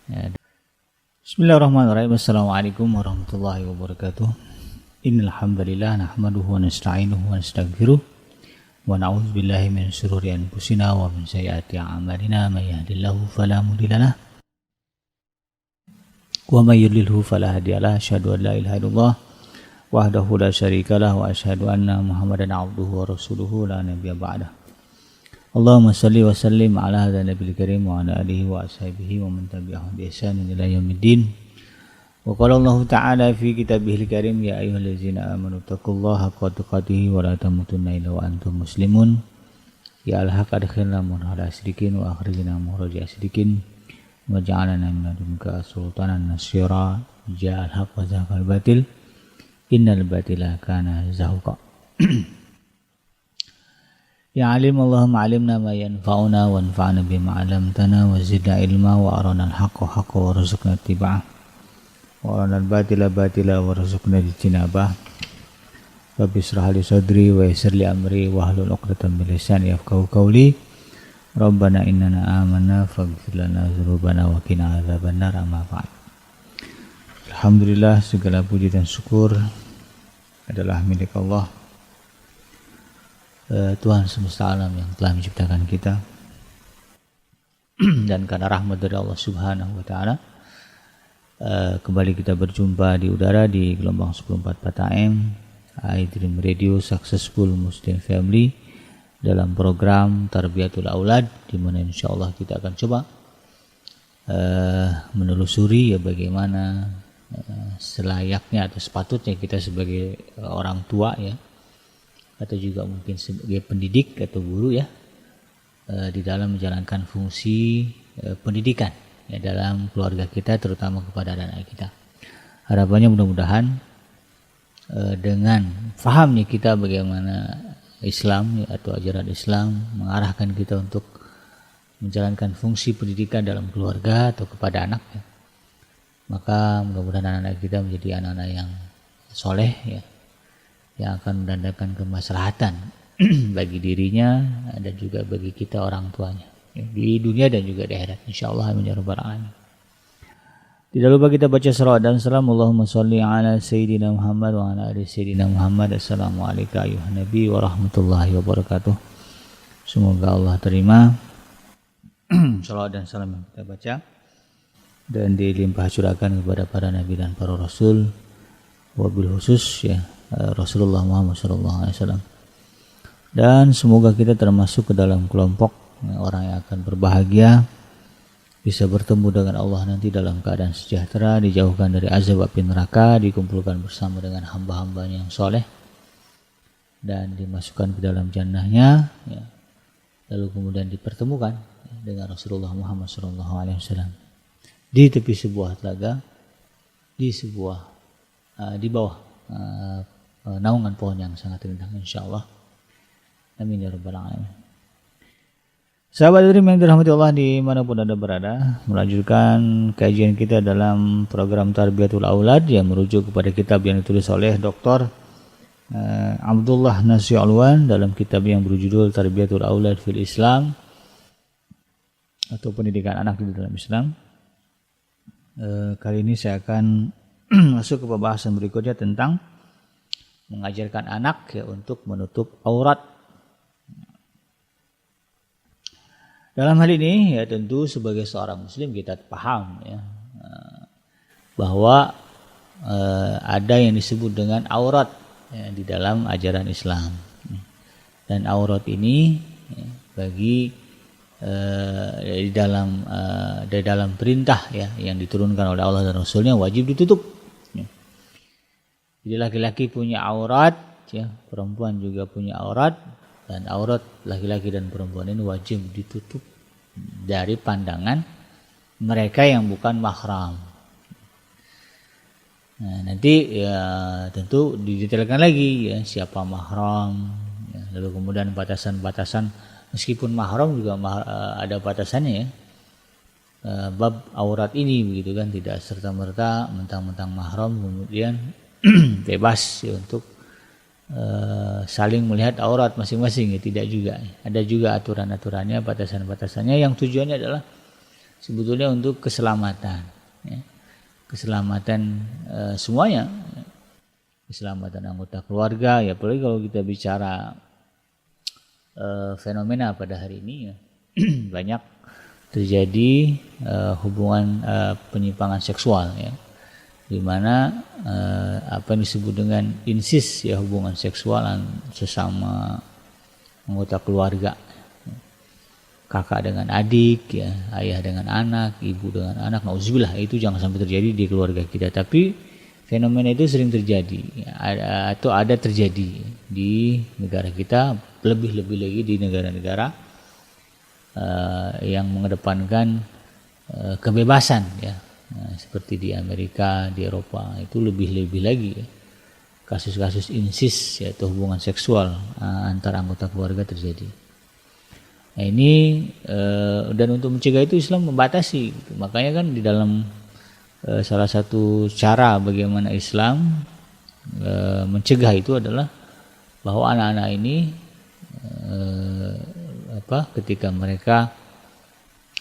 Ya. Bismillahirrahmanirrahim. Assalamualaikum warahmatullahi wabarakatuh. Innal hamdalillah nahmaduhu wa nasta'inuhu wa nastaghfiruh wa na'udzu billahi min shururi anfusina wa min sayyiati a'malina may yahdihillahu fala mudilla lahu wa may yudlilhu fala hadiyalah. Asyhadu an la ilaha illallah wahdahu la syarikalah wa asyhadu anna Muhammadan abduhu wa rasuluhu la nabiyya ba'dah. Allahumma salli wa sallim ala hadha nabiyil karim wa ala alihi wa ashabihi wa man tabi'ahum bi ihsanin ila yaumiddin. Wa qala Allah ta'ala fi kitabihil karim ya ayyuhallazina amanu taqullaha haqqa tuqatih wa la tamutunna illa wa antum muslimun. Ya al-haq adkhilna mudkhala sidqin wa akhrijna mukhraja sidqin wa ja'alna min ladunka sultanan nasira. Ja al-haq wa zahaqal batil innal batila kana zahuqa. Ya alim Allahumma alimna ma yanfa'una wa anfa'na bima 'allamtana wa zidna ilma wa arana al-haqqa haqqan wa rzuqna ittiba'ah wa arana al-batila batila wa rzuqna ijtinabah. Rabbi ishrah li sadri wa yassir li amri wa hlul 'uqdatam min lisani yafqahu qawli. Rabbana innana amanna faghfir lana dzunubana wa qina adzabannar. Amma ba'd. Alhamdulillah, segala puji dan syukur adalah milik Allah, Tuhan semesta alam yang telah menciptakan kita. Dan karena rahmat dari Allah Subhanahu wa Ta'ala, kembali kita berjumpa di udara di gelombang 104 AM iDream Radio Successful Muslim Family dalam program Tarbiyatul Aulad, di mana insyaallah kita akan coba menelusuri ya bagaimana selayaknya atau sepatutnya kita sebagai orang tua ya, atau juga mungkin sebagai pendidik atau guru ya, di dalam menjalankan fungsi pendidikan ya dalam keluarga kita, terutama kepada anak-anak kita. Harapannya mudah-mudahan dengan fahamnya kita bagaimana Islam ya, atau ajaran Islam mengarahkan kita untuk menjalankan fungsi pendidikan dalam keluarga atau kepada anak ya, maka mudah-mudahan anak-anak kita menjadi anak-anak yang soleh ya, yang akan mendatangkan kemaslahatan bagi dirinya dan juga bagi kita orang tuanya ya, di dunia dan juga di akhirat insyaallah, amin ya rabbal alamin. Tidak lupa kita baca salawat dan salam. Allahumma sholli ala sayyidina Muhammad wa ala ali sayyidina Muhammad. Assalamualaikum ayuhan nabi warahmatullahi wabarakatuh. Semoga Allah terima salawat dan salam yang kita baca dan dilimpah curahkan kepada para nabi dan para rasul, wabil khusus ya Rasulullah Muhammad SAW. Dan semoga kita termasuk ke dalam kelompok orang yang akan berbahagia, bisa bertemu dengan Allah nanti dalam keadaan sejahtera, dijauhkan dari azab api neraka, dikumpulkan bersama dengan hamba-hambanya yang soleh dan dimasukkan ke dalam jannahnya ya. Lalu kemudian dipertemukan dengan Rasulullah Muhammad SAW di tepi sebuah telaga, di bawah naungan pohon yang sangat indah insyaallah, amin ya rabbal alamin. Sahabat Dream yang dirahmati Allah dimanapun Anda berada, melanjutkan kajian kita dalam program Tarbiyatul Aulad yang merujuk kepada kitab yang ditulis oleh Dr. Abdullah Nasir Alwan dalam kitab yang berjudul Tarbiyatul Aulad fil Islam atau pendidikan anak di dalam Islam. Kali ini saya akan masuk ke pembahasan berikutnya tentang mengajarkan anak ya untuk menutup aurat. Dalam hal ini ya tentu sebagai seorang muslim kita paham ya bahwa ada yang disebut dengan aurat ya, di dalam ajaran Islam. Dan aurat ini ya, bagi di dalam perintah ya yang diturunkan oleh Allah dan Rasulnya wajib ditutup. Jadi laki-laki punya aurat ya, perempuan juga punya aurat, dan aurat laki-laki dan perempuan ini wajib ditutup dari pandangan mereka yang bukan mahram. Nah, nanti ya tentu didetailkan lagi ya siapa mahram ya, lalu kemudian batasan-batasan, meskipun mahram juga ada batasannya ya. Bab aurat ini begitu kan, tidak serta-merta mentang-mentang mahram kemudian bebas ya, untuk saling melihat aurat masing-masing ya, tidak juga. Ada juga aturan-aturannya, batasan-batasannya yang tujuannya adalah sebetulnya untuk keselamatan, ya. Keselamatan semuanya, keselamatan anggota keluarga, ya apalagi kalau kita bicara fenomena pada hari ini ya banyak terjadi hubungan penyimpangan seksual ya, di mana apa yang disebut dengan insis ya, hubungan seksual sesama anggota keluarga, kakak dengan adik ya, ayah dengan anak, ibu dengan anak, nauzubillah, itu jangan sampai terjadi di keluarga kita. Tapi fenomena itu sering terjadi atau ada terjadi di negara kita, lebih-lebih lagi di negara-negara yang mengedepankan kebebasan ya, seperti di Amerika, di Eropa, itu lebih-lebih lagi ya, kasus-kasus insis yaitu hubungan seksual antar anggota keluarga terjadi. Nah ini dan untuk mencegah itu Islam membatasi gitu. Makanya kan di dalam salah satu cara bagaimana Islam mencegah itu adalah bahwa anak-anak ini ketika mereka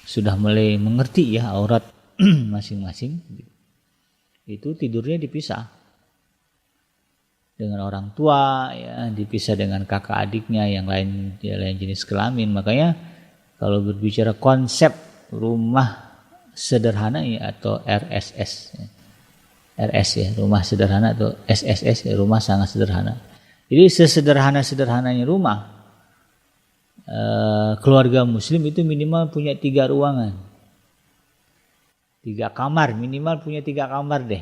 sudah mulai mengerti ya aurat masing-masing, itu tidurnya dipisah dengan orang tua ya, dipisah dengan kakak adiknya yang lain jenis kelamin. Makanya kalau berbicara konsep rumah sederhana ya, atau RSS ya. RS ya, rumah sederhana, atau SSS ya, rumah sangat sederhana. Jadi sesederhana-sederhananya rumah keluarga muslim itu minimal punya 3 ruangan, 3 kamar, minimal punya 3 kamar deh.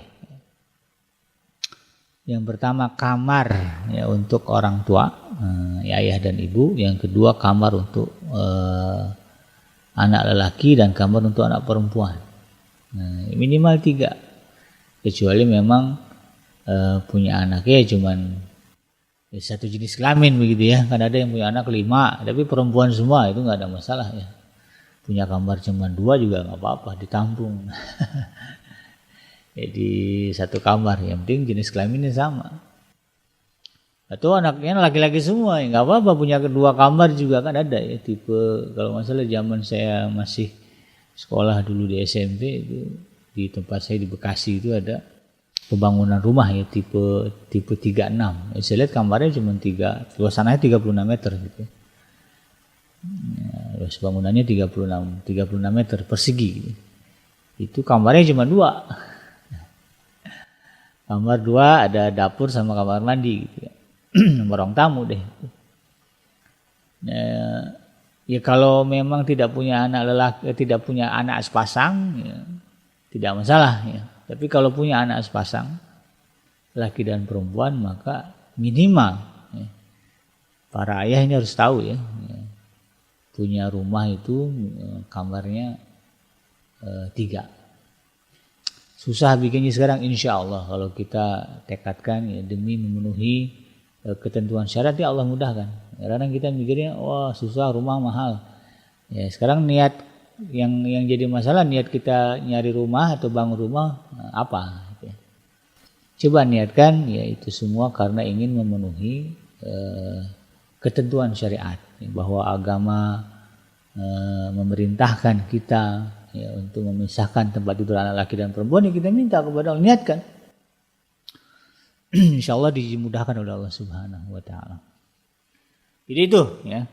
Yang pertama kamar ya untuk orang tua ya, ayah dan ibu. Yang kedua kamar untuk anak lelaki dan kamar untuk anak perempuan. Nah, minimal 3. Kecuali memang punya anaknya cuman satu jenis kelamin begitu ya. Kan ada yang punya anak 5 tapi perempuan semua, itu nggak ada masalah ya. Punya kamar cuma 2 juga nggak apa-apa, ditampung. Jadi satu kamar, yang penting jenis kelaminnya sama. Atau anaknya laki-laki semua, ya nggak apa-apa, punya 2 kamar juga kan ada ya. Tipe kalau nggak salah zaman saya masih sekolah dulu di SMP itu, di tempat saya di Bekasi itu ada pembangunan rumah ya tipe 36. Saya lihat kamarnya cuma 3, luasannya 36 meter gitu. Ya, luas bangunannya 36 meter persegi gitu. Itu kamarnya cuma 2. Kamar 2 ada dapur sama kamar mandi gitu ya. Ruang tamu deh. Ya kalau memang tidak punya anak lelaki, tidak punya anak sepasang ya, tidak masalah ya. Tapi kalau punya anak sepasang, laki dan perempuan, maka minimal ya, para ayah ini harus tahu ya, punya rumah itu kamarnya 3. Susah bikinnya sekarang, insya Allah kalau kita tekadkan ya, demi memenuhi ketentuan syarat ya Allah mudahkan. Kadang kita mikirnya wah susah, rumah mahal. Ya sekarang niat yang jadi masalah, niat kita nyari rumah atau bangun rumah apa? Ya. Coba niatkan ya itu semua karena ingin memenuhi ketentuan syariat ya, bahwa agama memerintahkan kita ya untuk memisahkan tempat tidur anak laki dan perempuan, ya kita minta kepada Allah, niatkan. Insyaallah dimudahkan oleh Allah Subhanahu wa taala. Jadi itu ya.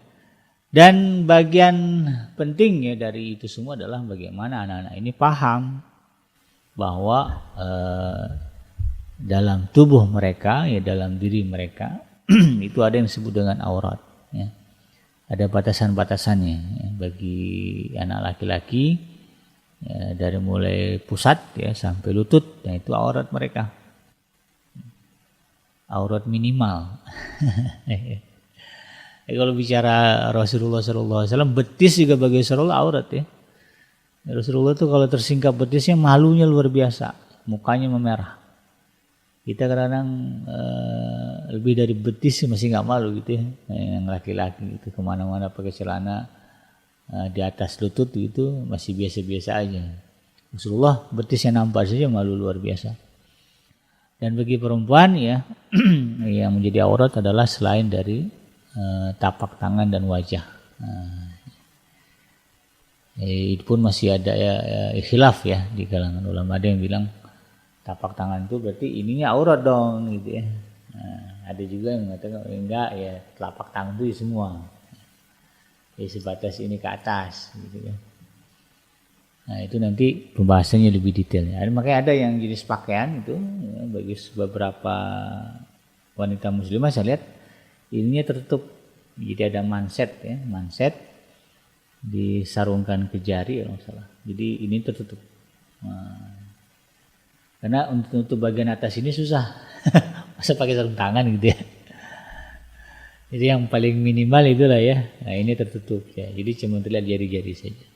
Dan bagian penting ya dari itu semua adalah bagaimana anak-anak ini paham bahwa dalam tubuh mereka ya, dalam diri mereka itu ada yang disebut dengan aurat ya. Ada batasan-batasannya ya, bagi anak laki-laki ya, dari mulai pusat ya sampai lutut, nah itu aurat mereka, aurat minimal. Kalau bicara Rasulullah SAW, betis juga bagi Rasulullah aurat ya. Rasulullah itu kalau tersingkap betisnya malunya luar biasa, mukanya memerah. Kita kadang-kadang lebih dari betis masih nggak malu gitu ya, yang laki-laki itu kemana-mana pakai celana di atas lutut gitu masih biasa-biasa aja. Rasulullah betisnya nampak saja malu luar biasa. Dan bagi perempuan ya yang menjadi aurat adalah selain dari tapak tangan dan wajah. Itu pun masih ada khilaf ya di kalangan ulama. Ada yang bilang tapak tangan itu berarti ininya aurat dong gitu ya. Nah, ada juga yang mengatakan enggak ya, telapak tangan itu semua. Ya sebatas ini ke atas gitu kan. Nah itu nanti pembahasannya lebih detailnya. Makanya ada yang jenis pakaian itu ya, bagi beberapa wanita muslimah saya lihat ininya tertutup. Jadi ada manset ya, manset disarungkan ke jari kalau salah. Jadi ini tertutup. Nah, karena untuk bagian atas ini susah. Masa pakai sarung tangan gitu ya. Jadi yang paling minimal itulah ya. Nah ini tertutup ya. Jadi cuma terlihat jari-jari saja.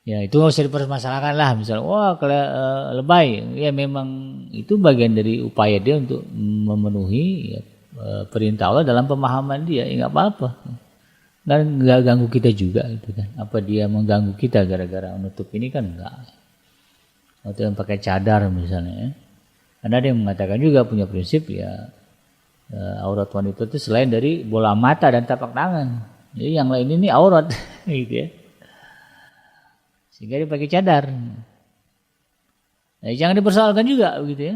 Ya itu nggak usah dipermasalahkan lah. Misalnya wah lebay. Ya memang itu bagian dari upaya dia untuk memenuhi ya, perintah Allah dalam pemahaman dia. Ya nggak apa-apa. Dan nggak ganggu kita juga gitu kan. Apa dia mengganggu kita gara-gara menutup ini kan enggak. Atau yang pakai cadar misalnya ya. Karena ada yang mengatakan juga punya prinsip ya aurat wanita itu selain dari bola mata dan tapak tangan. Jadi yang lain ini aurat gitu ya. Sehingga dia pakai cadar. Nah, jangan dipersoalkan juga begitu ya.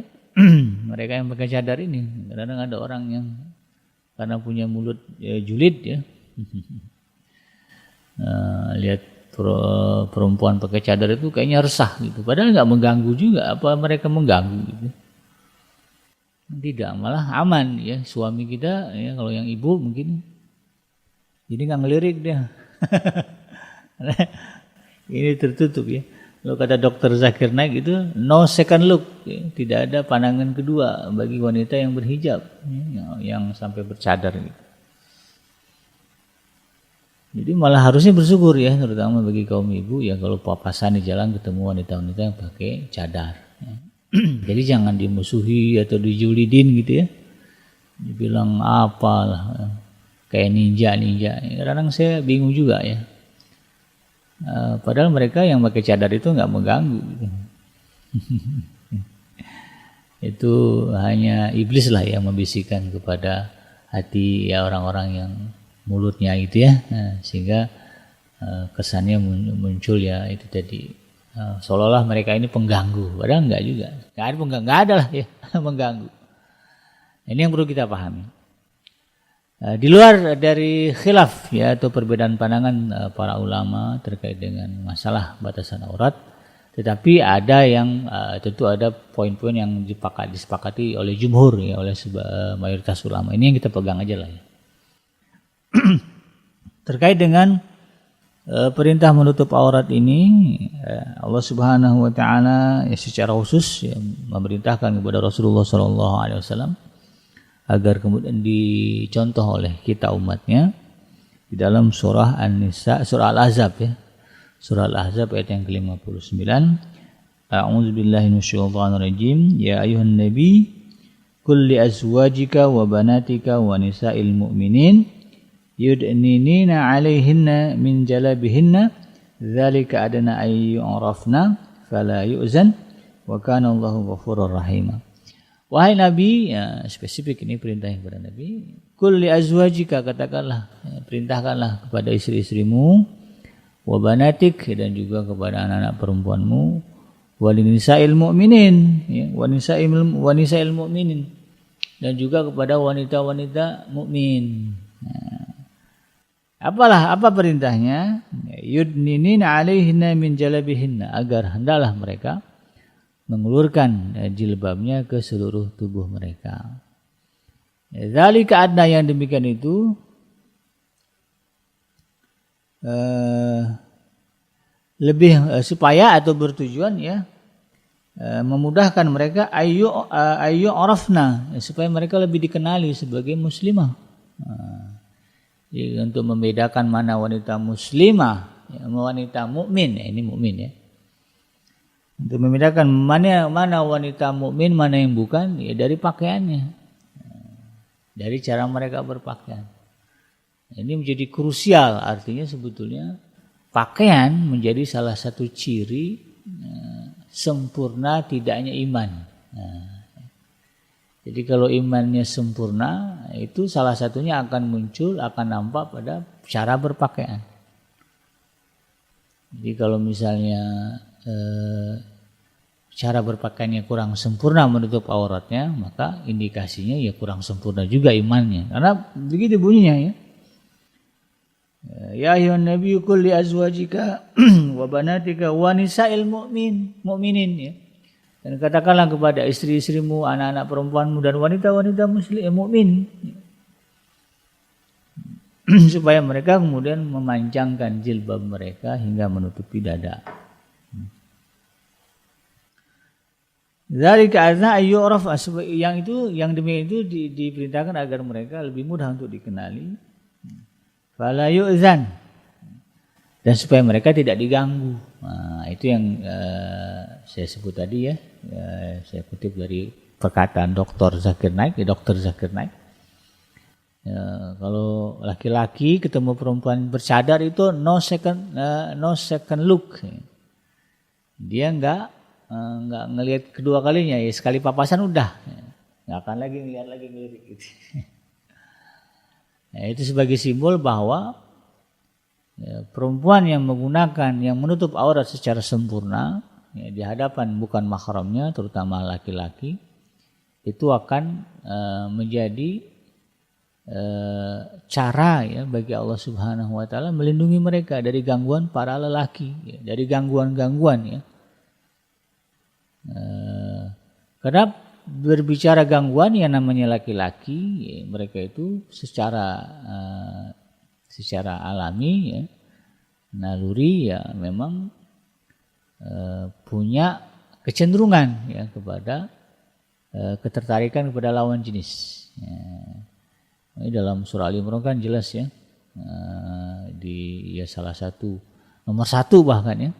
Mereka yang pakai cadar ini. Kadang-kadang ada orang yang karena punya mulut julid ya. Lihat perempuan pakai cadar itu kayaknya resah gitu. Padahal nggak mengganggu juga. Apa mereka mengganggu gitu? Tidak, malah aman ya. Suami kita ya kalau yang ibu mungkin jadi nggak ngelirik dia. Ini tertutup ya. Kalau kata dokter Zakir Naik itu no second look ya. Tidak ada pandangan kedua bagi wanita yang berhijab ya, yang sampai bercadar gitu. Jadi malah harusnya bersyukur ya, terutama bagi kaum ibu ya kalau papasan di jalan ketemu wanita-wanita yang pakai cadar. Ya. Jadi jangan dimusuhi atau dijulidin gitu ya. Dibilang apalah kayak ninja. Kadang saya bingung juga ya. Padahal mereka yang pakai cadar itu nggak mengganggu. Gitu. Itu hanya iblis lah yang membisikkan kepada hati ya orang-orang yang mulutnya itu ya, sehingga kesannya muncul ya itu tadi seolah-olah mereka ini pengganggu, padahal enggak juga, enggak ada lah ya mengganggu. Ini yang perlu kita pahami. Di luar dari khilaf ya atau perbedaan pandangan para ulama terkait dengan masalah batasan aurat, tetapi ada yang tentu ada poin-poin yang disepakati oleh jumhur ya, oleh mayoritas ulama. Ini yang kita pegang aja lah ya. Terkait dengan perintah menutup aurat ini, Allah Subhanahu wa taala ya secara khusus ya, memerintahkan kepada Rasulullah sallallahu alaihi wasallam agar kemudian dicontoh oleh kita umatnya di dalam surah An-Nisa, surah Al-Ahzab ya. Surah Al-Ahzab ayat yang ke-59. A'udzubillahi minasyaitonir rajim. Ya ayuhan nabi qul li azwajika wa banatika wa nisa'il mu'minin yudninina 'alaihinna min jalabihinna dzalika adna ay yu'rafna fala yu'zan wa kana Allahu ghafurur rahim. Wahai Nabi, ya, spesifik ini perintah kepada Nabi. Qul li azwajika, katakanlah, ya, perintahkanlah kepada istri-istrimu, wa banatik, dan juga kepada anak-anak perempuanmu, wa nisa'il mu'minin, ya, wa nisa'il mu'minin, dan juga kepada wanita-wanita mukmin. Apa perintahnya? Yudninina 'alaihinna min jalabihinna, agar hendaklah mereka mengulurkan jilbabnya ke seluruh tubuh mereka. Dzalika adna, yang demikian itu lebih supaya atau bertujuan ya memudahkan mereka ayu orafna, supaya mereka lebih dikenali sebagai muslimah. Jadi untuk membedakan mana wanita muslimah, ya, wanita mukmin, ya, ini mukmin ya. Untuk membedakan mana wanita mukmin, mana yang bukan, ya dari pakaiannya, dari cara mereka berpakaian. Ini menjadi krusial, artinya sebetulnya pakaian menjadi salah satu ciri sempurna tidaknya iman. Jadi kalau imannya sempurna, itu salah satunya akan muncul, akan nampak pada cara berpakaian. Jadi kalau misalnya cara berpakaiannya kurang sempurna menutup auratnya, maka indikasinya ya kurang sempurna juga imannya. Karena begitu bunyinya ya. Ya ayyuhan nabiyyu qul li azwajika wa banatika wa nisa'il mu'minin ya. Dan katakanlah kepada istri-istrimu, anak-anak perempuanmu dan wanita-wanita muslim mukmin supaya mereka kemudian memanjangkan jilbab mereka hingga menutupi dada. Dzalika adna ayyuraf, yang demikian itu diperintahkan agar mereka lebih mudah untuk dikenali. Fala yu'zan, dan supaya mereka tidak diganggu. Nah, itu yang saya sebut tadi ya. Saya kutip dari perkataan Dr. Zakir Naik. Kalau laki-laki ketemu perempuan bercadar itu no second look. Dia enggak ngelihat kedua kalinya, ya sekali papasan udah, nggak akan lagi ngelirik gitu. Nah, itu sebagai simbol bahwa ya, perempuan yang menutup aurat secara sempurna ya, di hadapan bukan mahramnya, terutama laki-laki, itu akan menjadi cara ya bagi Allah Subhanahu wa taala melindungi mereka dari gangguan para lelaki ya, dari gangguan-gangguan ya. Karena berbicara gangguan yang namanya laki-laki ya, mereka itu secara alami ya, naluri ya memang punya kecenderungan ya kepada ketertarikan kepada lawan jenis ya. Ini dalam surah Al-Imran kan jelas ya, di ya salah satu nomor 1 bahkan ya,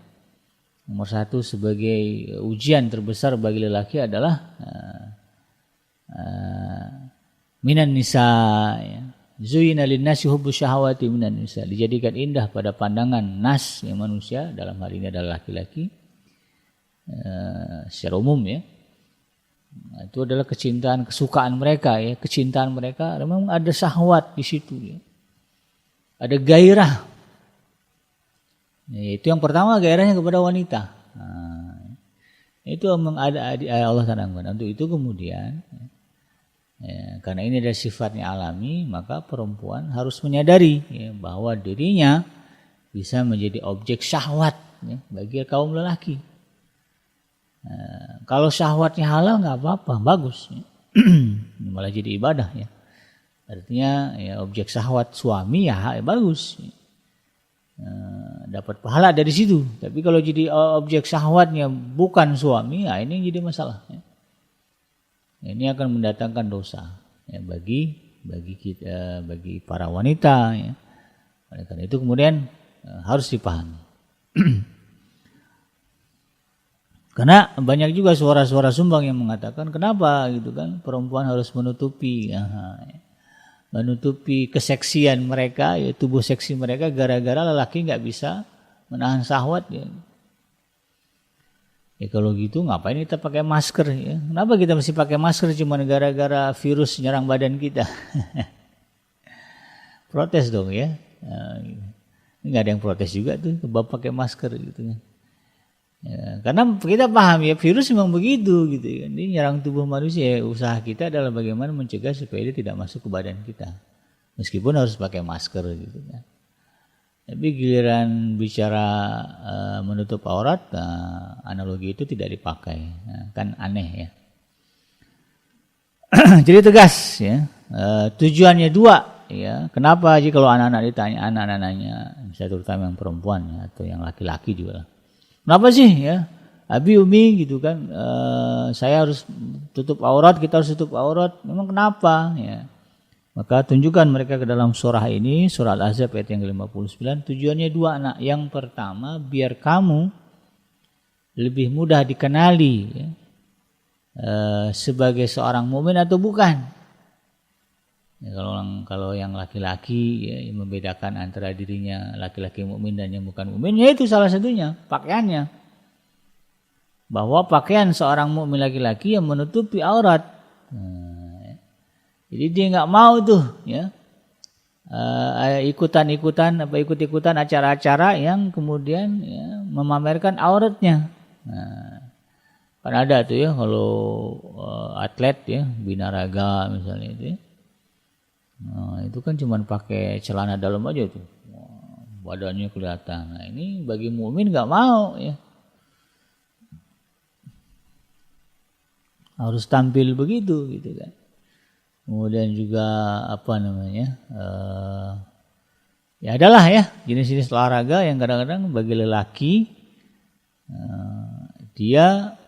nomor 1 sebagai ujian terbesar bagi lelaki adalah minan nisa ya. Zuyina linnasi hubbu syahawati minan nisa, dijadikan indah pada pandangan nas yang manusia, dalam hal ini adalah laki-laki secara umum ya. Nah, itu adalah kesukaan mereka ya, kecintaan mereka memang ada syahwat di situ ya. Ada gairah. Ya, itu yang pertama, gairahnya kepada wanita. Nah, itu memang ada Allah tanamkan. Untuk itu kemudian ya, karena ini adalah sifatnya alami, maka perempuan harus menyadari ya, bahwa dirinya bisa menjadi objek syahwat ya, bagi kaum lelaki. Nah, kalau syahwatnya halal nggak apa-apa, bagus ya. Malah jadi ibadah ya. Artinya ya, objek syahwat suami ya bagus ya. Dapat pahala dari situ. Tapi kalau jadi objek syahwatnya bukan suami, ya ini jadi masalah ya. Ini akan mendatangkan dosa ya, bagi kita, bagi para wanita ya. Oleh karena itu kemudian harus dipahami. Karena banyak juga suara-suara sumbang yang mengatakan kenapa gitu kan perempuan harus menutupi keseksian mereka ya, tubuh seksi mereka gara-gara lelaki nggak bisa menahan syahwat ya. Ya kalau gitu ngapain kita pakai masker ya? Kenapa kita mesti pakai masker cuma gara-gara virus nyerang badan kita? Protes dong ya. Nah, nggak ada yang protes juga tuh kebab pakai masker gitu kan. Ya, karena kita paham ya virus memang begitu gitu kan. Ini nyerang tubuh manusia. Ya, usaha kita adalah bagaimana mencegah supaya dia tidak masuk ke badan kita. Meskipun harus pakai masker gitu kan. Tapi giliran bicara menutup aurat, analogi itu tidak dipakai. Nah, kan aneh ya. Jadi tegas ya. Tujuannya 2 ya. Kenapa aja kalau anak-anak ditanya, anak-anaknya, misalnya terutama yang perempuan ya, atau yang laki-laki juga. Kenapa sih ya? Abi Umi gitu kan, saya harus tutup aurat, kita harus tutup aurat. Memang kenapa ya? Maka tunjukkan mereka ke dalam surah ini, surah Al-Ahzab ayat yang ke-59. Tujuannya 2 anak. Yang pertama, biar kamu lebih mudah dikenali ya, sebagai seorang mukmin atau bukan. Ya, kalau yang laki-laki ya, yang membedakan antara dirinya laki-laki mukmin dan yang bukan mukmin, ya itu salah satunya pakaiannya. Bahwa pakaian seorang mukmin laki-laki yang menutupi aurat. Jadi dia nggak mau tuh ya ikut-ikutan acara-acara yang kemudian ya, memamerkan auratnya. Nah, kan ada tuh ya kalau atlet ya binaraga misalnya itu ya. Nah, itu kan cuma pakai celana dalam aja tuh. Badannya kelihatan. Nah, ini bagi mukmin nggak mau ya. Harus tampil begitu gitu kan. Kemudian juga apa namanya? Ya adalah ya jenis-jenis olahraga yang kadang-kadang bagi lelaki dia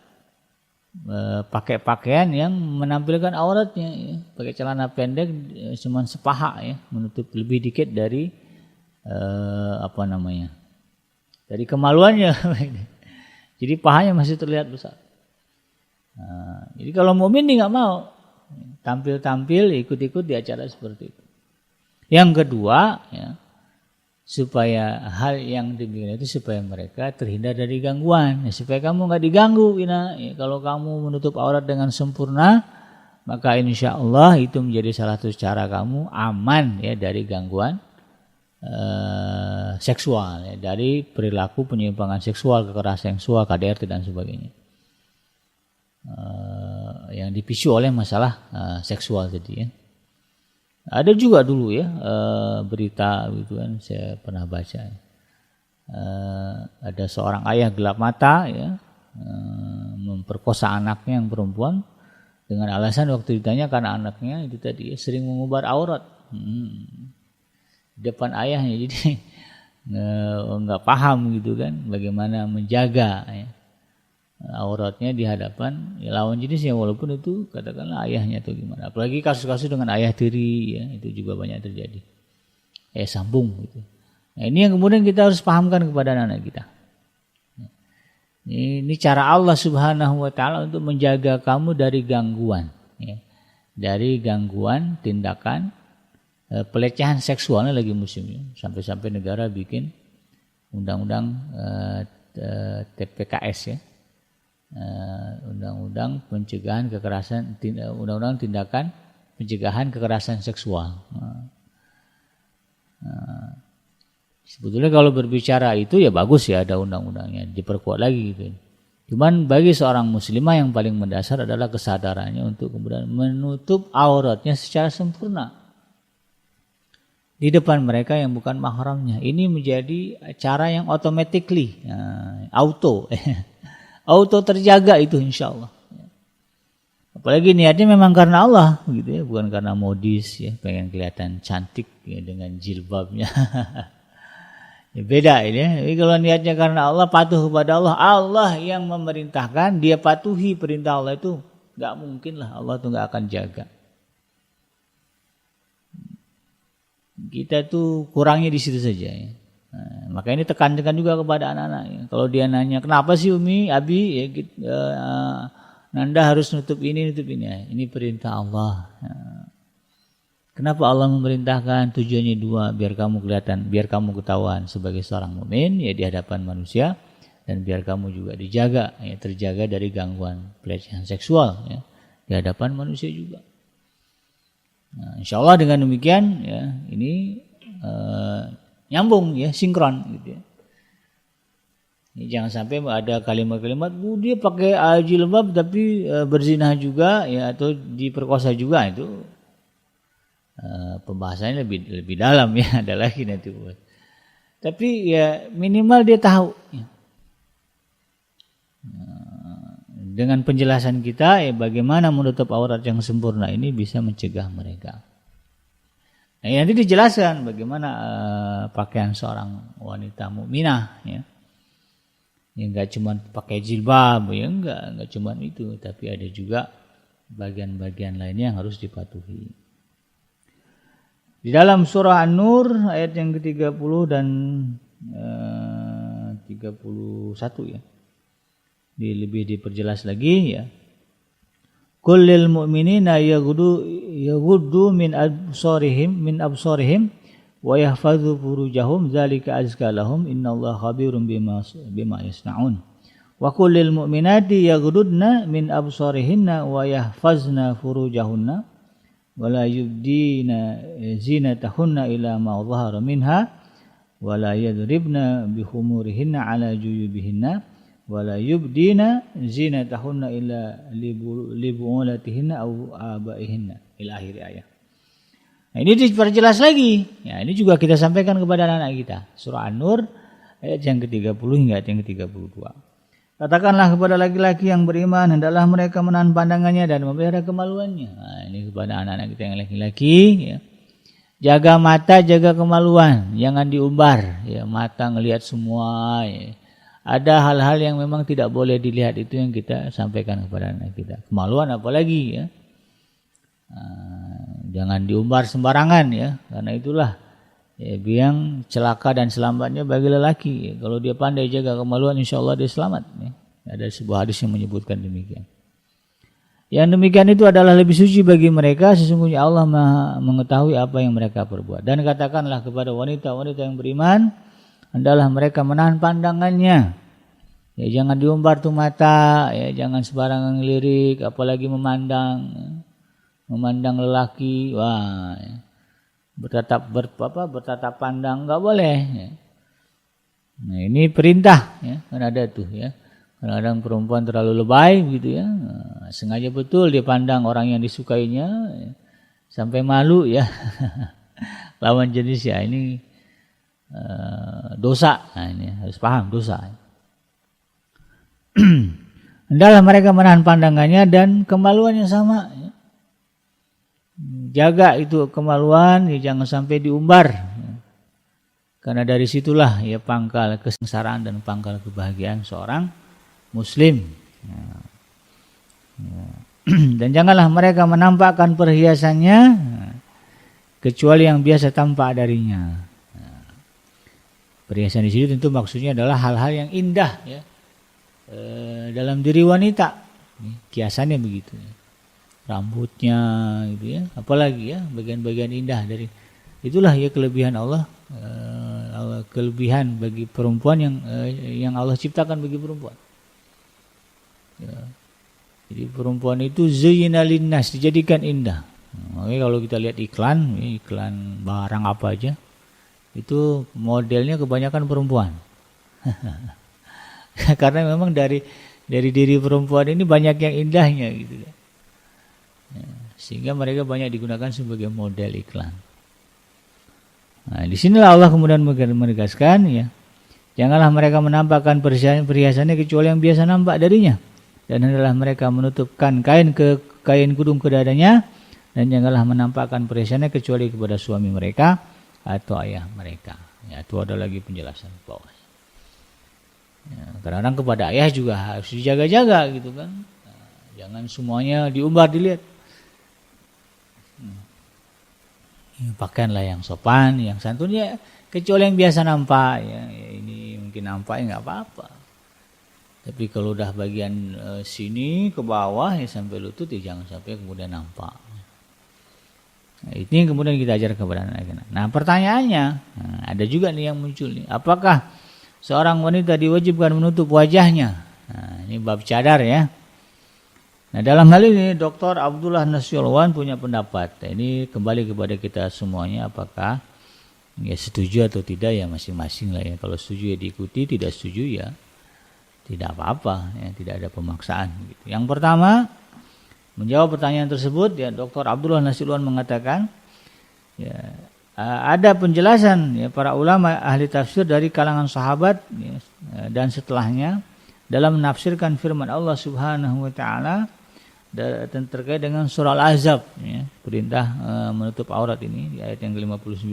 pakai pakaian yang menampilkan auratnya ya. Pakai celana pendek cuma sepaha ya, menutup lebih dikit dari dari kemaluannya. Jadi pahanya masih terlihat besar. Nah, jadi kalau mukmin dia nggak mau tampil-tampil ikut-ikut di acara seperti itu. Yang kedua ya, supaya hal yang demikian itu supaya mereka terhindar dari gangguan ya, supaya kamu nggak diganggu ya. Kalau kamu menutup aurat dengan sempurna maka insya Allah itu menjadi salah satu cara kamu aman ya dari gangguan seksual ya, dari perilaku penyimpangan seksual, kekerasan seksual, KDRT dan sebagainya yang dipicu oleh masalah seksual tadi ya. Ada juga dulu ya berita gitu kan saya pernah baca ada seorang ayah gelap mata ya memperkosa anaknya yang perempuan dengan alasan waktu ditanya karena anaknya itu tadi sering mengumbar aurat depan ayahnya, jadi nggak paham gitu kan bagaimana menjaga ya, auratnya di hadapan ya, lawan jenisnya walaupun itu katakanlah ayahnya atau gimana. Apalagi kasus-kasus dengan ayah tiri ya itu juga banyak terjadi. Sambung gitu. Nah, ini yang kemudian kita harus pahamkan kepada anak-anak kita. Ini cara Allah Subhanahu wa taala untuk menjaga kamu dari gangguan ya. Dari gangguan tindakan pelecehan seksualnya lagi musimnya. Sampai-sampai negara bikin undang-undang TPKS ya. Undang-undang pencegahan kekerasan, undang-undang tindakan pencegahan kekerasan seksual. Sebetulnya kalau berbicara itu ya bagus ya ada undang-undangnya, diperkuat lagi gitu. Cuman bagi seorang muslimah yang paling mendasar adalah kesadarannya untuk kemudian menutup auratnya secara sempurna di depan mereka yang bukan mahramnya. Ini menjadi cara yang automatically auto terjaga itu insya Allah. Apalagi niatnya memang karena Allah gitu ya, bukan karena modis ya, pengen kelihatan cantik ya, dengan jilbabnya. Ya beda ini ya. Jadi kalau niatnya karena Allah, patuh kepada Allah, Allah yang memerintahkan, dia patuhi perintah Allah itu nggak mungkin lah Allah tuh nggak akan jaga. Kita tuh kurangnya di situ saja ya. Nah, maka ini tekankan juga kepada anak-anak ya. Kalau dia nanya kenapa sih Umi, Abi ya, Nanda harus nutup ini ya. Ini perintah Allah. Kenapa Allah memerintahkan? Tujuannya dua, biar kamu kelihatan, biar kamu ketahuan sebagai seorang mukmin ya di hadapan manusia, dan biar kamu juga dijaga ya, terjaga dari gangguan pelecehan seksual ya di hadapan manusia juga. Nah, insya Allah dengan demikian ya ini nyambung ya, sinkron gitu ya. Ini jangan sampai ada kalimat-kalimat dia pakai jilbab tapi berzina juga ya atau diperkosa juga, itu pembahasannya lebih dalam ya, ada lagi nanti buat. Tapi ya minimal dia tahu ya. Dengan penjelasan kita ya bagaimana menutup aurat yang sempurna ini bisa mencegah mereka. Nah, nanti dijelaskan bagaimana pakaian seorang wanita mukminah ya. Ya enggak cuma pakai jilbab ya, enggak cuma itu, tapi ada juga bagian-bagian lainnya yang harus dipatuhi. Di dalam surah An-Nur ayat yang ke-30 dan 31 ya. Lebih diperjelas lagi ya. Kullil mu'minina yaghuddu min absarihim wa yahfazu furujahum dzalika azka lahum innallaha khabirum bima yasnaun. Wa kullil mu'minati yaghuddna min absarihinna wa yahfazna furujahunna wala yubdina zinatahunna ila ma dhahara minha wala yadribna bi khumurihinna ala juyubihinna wala yubdina zinatahunna illa li bu'ulatihinna aw abaihinna ila akhir ayat. Nah, ini diperjelas lagi. Ya, ini juga kita sampaikan kepada anak-anak kita. Surah An-Nur ayat yang ke-30 hingga ayat yang ke-32. Katakanlah kepada laki-laki yang beriman, hendaklah mereka menahan pandangannya dan memelihara kemaluannya. Nah, ini kepada anak-anak kita yang laki-laki, ya. Jaga mata, jaga kemaluan, jangan diumbar, ya, mata ngelihat semua, ya. Ada hal-hal yang memang tidak boleh dilihat, itu yang kita sampaikan kepada anak kita. Kemaluan apalagi, ya. Jangan diumbar sembarangan, ya, karena itulah ya, yang celaka dan selamatnya bagi lelaki. Ya. Kalau dia pandai jaga kemaluan, insya Allah dia selamat. Ya. Ada sebuah hadis yang menyebutkan demikian. Yang demikian itu adalah lebih suci bagi mereka, sesungguhnya Allah Maha mengetahui apa yang mereka perbuat. Dan katakanlah kepada wanita-wanita yang beriman, hendaklah mereka menahan pandangannya. Ya, jangan diumbar tuh mata, ya, jangan sembarangan ngelirik, apalagi memandang lelaki, wah, ya. bertatap pandang nggak boleh. Ya. Nah, ini perintah, ya, kan ada tuh, ya. Kadang-kadang perempuan terlalu lebay gitu, ya. Nah, sengaja betul dia pandang orang yang disukainya, ya. Sampai malu, ya. Lawan jenis, ya, ini dosa. Nah, ini harus paham dosa. Hendaklah mereka menahan pandangannya dan kemaluannya sama. Ya. Jaga itu kemaluan, ya, jangan sampai diumbar. Ya. Karena dari situlah ya pangkal kesengsaraan dan pangkal kebahagiaan seorang Muslim. Ya. Ya. Dan janganlah mereka menampakkan perhiasannya kecuali yang biasa tampak darinya. Ya. Perhiasan di sini tentu maksudnya adalah hal-hal yang indah, ya. Dalam diri wanita, kiasannya begitu, ya. Rambutnya gitu, ya, apalagi ya bagian-bagian indah dari itulah ya kelebihan Allah, kelebihan bagi perempuan yang Allah ciptakan bagi perempuan, ya. Jadi perempuan itu zuyyina linnas, dijadikan indah. Makanya kalau kita lihat iklan barang apa aja itu modelnya kebanyakan perempuan. Karena memang dari diri perempuan ini banyak yang indahnya gitu, ya. Sehingga mereka banyak digunakan sebagai model iklan. Nah, disinilah Allah kemudian menegaskan, ya, janganlah mereka menampakkan perhiasannya kecuali yang biasa nampak darinya, dan hendaklah mereka menutupkan kain kudung ke dadanya, dan janganlah menampakkan perhiasannya kecuali kepada suami mereka atau ayah mereka. Ya, itu ada lagi penjelasan bawah. Ya, kadang-kadang kepada ayah juga harus dijaga-jaga gitu kan. Nah, jangan semuanya diumbar dilihat. Ya, pakaianlah yang sopan, yang santun, ya, kecuali yang biasa nampak, ya, ini mungkin nampaknya nggak apa-apa. Tapi kalau udah bagian sini ke bawah ya sampai lutut, ya jangan sampai kemudian nampak. Nah, ini yang kemudian kita ajar kepada anak-anak. Nah, pertanyaannya, ada juga nih yang muncul nih, apakah seorang wanita diwajibkan menutup wajahnya? Nah, ini bab cadar, ya. Nah, dalam hal ini Dr. Abdullah Nasiulwan punya pendapat. Nah, ini kembali kepada kita semuanya, apakah ya setuju atau tidak, ya masing-masing lah, ya. Kalau setuju ya diikuti, tidak setuju ya tidak apa-apa, ya, tidak ada pemaksaan gitu. Yang pertama, menjawab pertanyaan tersebut, ya, Dr. Abdullah Nasiulwan mengatakan, ya, ada penjelasan, ya, para ulama ahli tafsir dari kalangan sahabat, ya, dan setelahnya dalam menafsirkan firman Allah Subhanahu wa taala terkait dengan surah Al-Ahzab, ya, perintah menutup aurat ini di ayat yang ke-59,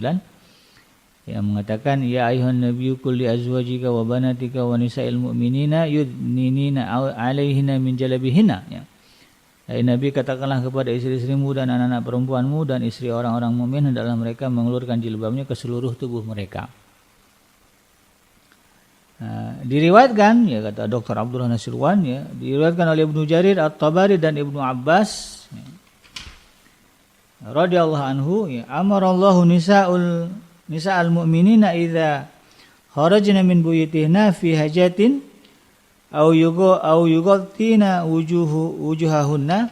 yang mengatakan, ya ayuhan nabiyyu qul li azwajika wa banatika wa nisa'il mu'minina yudninina 'alaihinna min jalabihinna, ya. Hai Nabi, katakanlah kepada istri-istrimu dan anak-anak perempuanmu dan istri orang-orang mukmin, hendaklah mereka mengelurkan jilbabnya ke seluruh tubuh mereka. Diriwayatkan, ya, kata Dr. Abdullah Nasiulwan, ya, diriwayatkan oleh Ibnu Jarir At-Tabari dan Ibnu Abbas, ya, radhiyallahu anhu, ya, amarallahu nisa'al mu'minina idza kharajna min buyutihinna fi hajatin au yughattina wujuhahunna